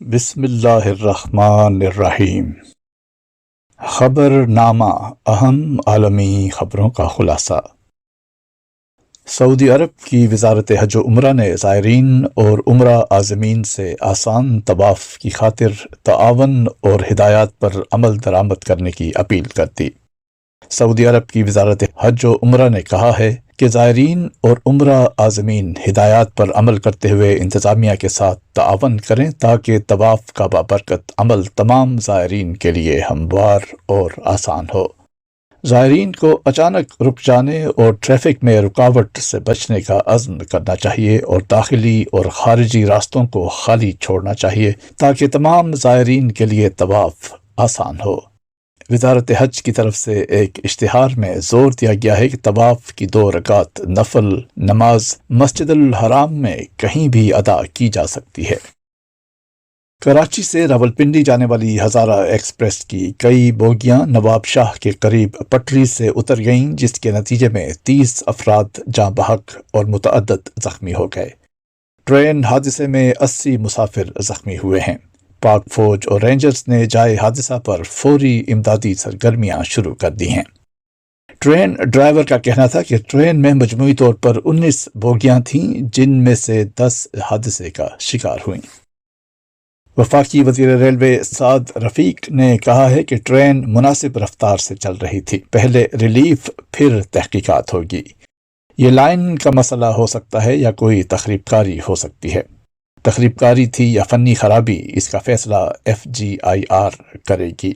بسم اللہ الرحمن الرحیم۔ خبر نامہ، اہم عالمی خبروں کا خلاصہ۔ سعودی عرب کی وزارت حج و عمرہ نے زائرین اور عمرہ عازمین سے آسان طواف کی خاطر تعاون اور ہدایات پر عمل درآمد کرنے کی اپیل کر دی۔ سعودی عرب کی وزارت حج و عمرہ نے کہا ہے کہ زائرین اور عمرہ عازمین ہدایات پر عمل کرتے ہوئے انتظامیہ کے ساتھ تعاون کریں تاکہ طواف کا بابرکت عمل تمام زائرین کے لیے ہموار اور آسان ہو۔ زائرین کو اچانک رک جانے اور ٹریفک میں رکاوٹ سے بچنے کا عزم کرنا چاہیے اور داخلی اور خارجی راستوں کو خالی چھوڑنا چاہیے تاکہ تمام زائرین کے لیے طواف آسان ہو۔ وزارت حج کی طرف سے ایک اشتہار میں زور دیا گیا ہے کہ طواف کی 2 رکعت نفل نماز مسجد الحرام میں کہیں بھی ادا کی جا سکتی ہے۔ کراچی سے راولپنڈی جانے والی ہزارہ ایکسپریس کی کئی بوگیاں نواب شاہ کے قریب پٹری سے اتر گئیں، جس کے نتیجے میں 30 افراد جاں بحق اور متعدد زخمی ہو گئے۔ ٹرین حادثے میں 80 مسافر زخمی ہوئے ہیں۔ پاک فوج اور رینجرز نے جائے حادثہ پر فوری امدادی سرگرمیاں شروع کر دی ہیں۔ ٹرین ڈرائیور کا کہنا تھا کہ ٹرین میں مجموعی طور پر 19 بوگیاں تھیں، جن میں سے 10 حادثے کا شکار ہوئیں۔ وفاقی وزیر ریلوے سعد رفیق نے کہا ہے کہ ٹرین مناسب رفتار سے چل رہی تھی، پہلے ریلیف پھر تحقیقات ہوگی۔ یہ لائن کا مسئلہ ہو سکتا ہے یا کوئی تخریب کاری ہو سکتی ہے۔ تخریب کاری تھی یا فنی خرابی، اس کا فیصلہ FGIR کرے گی۔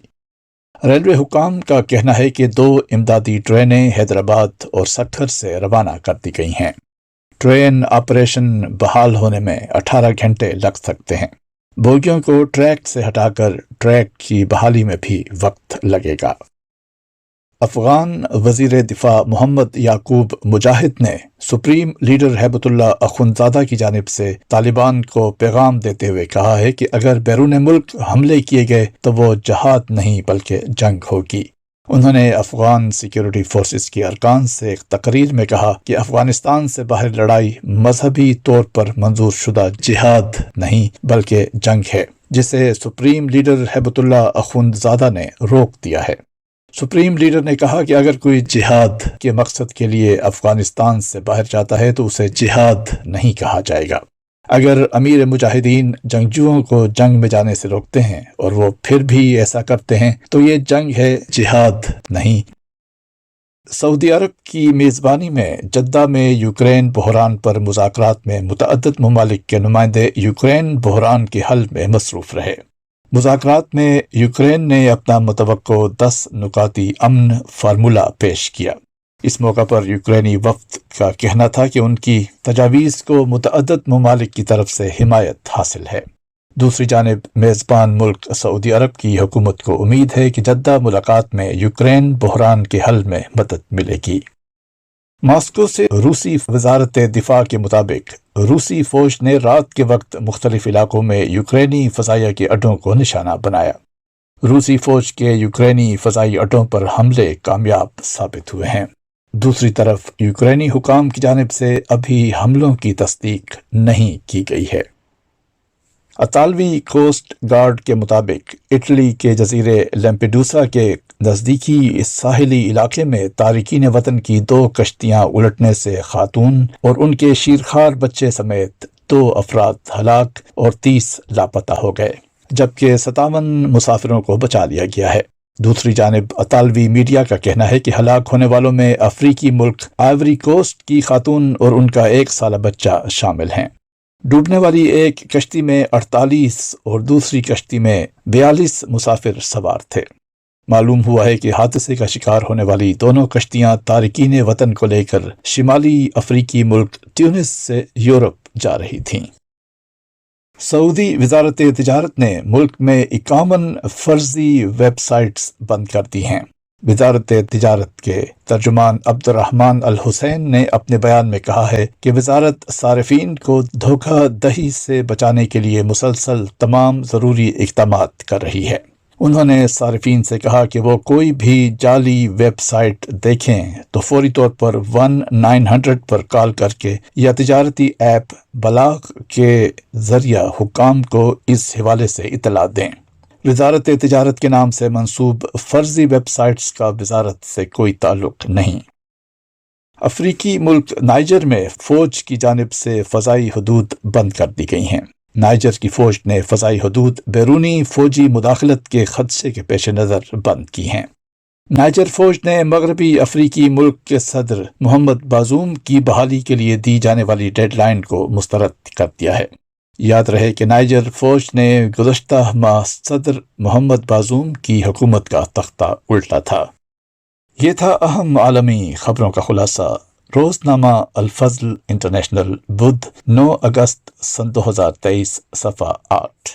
ریلوے حکام کا کہنا ہے کہ 2 امدادی ٹرینیں حیدرآباد اور سکھر سے روانہ کر دی گئی ہیں۔ ٹرین آپریشن بحال ہونے میں 18 گھنٹے لگ سکتے ہیں۔ بوگیوں کو ٹریک سے ہٹا کر ٹریک کی بحالی میں بھی وقت لگے گا۔ افغان وزیر دفاع محمد یعقوب مجاہد نے سپریم لیڈر ہیبت اللہ اخندزادہ کی جانب سے طالبان کو پیغام دیتے ہوئے کہا ہے کہ اگر بیرون ملک حملے کیے گئے تو وہ جہاد نہیں بلکہ جنگ ہوگی۔ انہوں نے افغان سیکیورٹی فورسز کے ارکان سے ایک تقریر میں کہا کہ افغانستان سے باہر لڑائی مذہبی طور پر منظور شدہ جہاد نہیں بلکہ جنگ ہے، جسے سپریم لیڈر ہیبت اللہ اخندزادہ نے روک دیا ہے۔ سپریم لیڈر نے کہا کہ اگر کوئی جہاد کے مقصد کے لیے افغانستان سے باہر جاتا ہے تو اسے جہاد نہیں کہا جائے گا۔ اگر امیر مجاہدین جنگجوؤں کو جنگ میں جانے سے روکتے ہیں اور وہ پھر بھی ایسا کرتے ہیں تو یہ جنگ ہے، جہاد نہیں۔ سعودی عرب کی میزبانی میں جدہ میں یوکرین بحران پر مذاکرات میں متعدد ممالک کے نمائندے یوکرین بحران کے حل میں مصروف رہے۔ مذاکرات میں یوکرین نے اپنا متوقع 10 نکاتی امن فارمولہ پیش کیا۔ اس موقع پر یوکرینی وفد کا کہنا تھا کہ ان کی تجاویز کو متعدد ممالک کی طرف سے حمایت حاصل ہے۔ دوسری جانب میزبان ملک سعودی عرب کی حکومت کو امید ہے کہ جدہ ملاقات میں یوکرین بحران کے حل میں مدد ملے گی۔ ماسکو سے روسی وزارت دفاع کے مطابق روسی فوج نے رات کے وقت مختلف علاقوں میں یوکرینی فضائیہ کے اڈوں کو نشانہ بنایا۔ روسی فوج کے یوکرینی فضائی اڈوں پر حملے کامیاب ثابت ہوئے ہیں۔ دوسری طرف یوکرینی حکام کی جانب سے ابھی حملوں کی تصدیق نہیں کی گئی ہے۔ اطالوی کوسٹ گارڈ کے مطابق اٹلی کے جزیرے لیمپیڈوسا کے نزدیکی ساحلی علاقے میں تارکین وطن کی 2 کشتیاں الٹنے سے خاتون اور ان کے شیرخوار بچے سمیت 2 افراد ہلاک اور 30 لاپتہ ہو گئے، جبکہ 57 مسافروں کو بچا لیا گیا ہے۔ دوسری جانب اطالوی میڈیا کا کہنا ہے کہ ہلاک ہونے والوں میں افریقی ملک آئیوری کوسٹ کی خاتون اور ان کا 1 سالہ بچہ شامل ہیں۔ ڈوبنے والی ایک کشتی میں 48 اور دوسری کشتی میں 42 مسافر سوار تھے۔ معلوم ہوا ہے کہ حادثے کا شکار ہونے والی دونوں کشتیاں تارکین وطن کو لے کر شمالی افریقی ملک ٹیونس سے یورپ جا رہی تھیں۔ سعودی وزارت تجارت نے ملک میں 51 فرضی ویب سائٹس بند کر دی ہیں۔ وزارت تجارت کے ترجمان عبد الرحمن الحسین نے اپنے بیان میں کہا ہے کہ وزارت صارفین کو دھوکہ دہی سے بچانے کے لیے مسلسل تمام ضروری اقدامات کر رہی ہے۔ انہوں نے صارفین سے کہا کہ وہ کوئی بھی جعلی ویب سائٹ دیکھیں تو فوری طور پر 1900 پر کال کر کے یا تجارتی ایپ بلاغ کے ذریعہ حکام کو اس حوالے سے اطلاع دیں۔ وزارت تجارت کے نام سے منسوب فرضی ویب سائٹس کا وزارت سے کوئی تعلق نہیں۔ افریقی ملک نائجر میں فوج کی جانب سے فضائی حدود بند کر دی گئی ہیں۔ نائجر کی فوج نے فضائی حدود بیرونی فوجی مداخلت کے خدشے کے پیش نظر بند کی ہیں۔ نائجر فوج نے مغربی افریقی ملک کے صدر محمد بازوم کی بحالی کے لیے دی جانے والی ڈیڈ لائن کو مسترد کر دیا ہے۔ یاد رہے کہ نائجر فوج نے گزشتہ ماہ صدر محمد بازوم کی حکومت کا تختہ الٹا تھا۔ یہ تھا اہم عالمی خبروں کا خلاصہ۔ روزنامہ الفضل انٹرنیشنل، بدھ 9 اگست سن 2023، صفحہ 8۔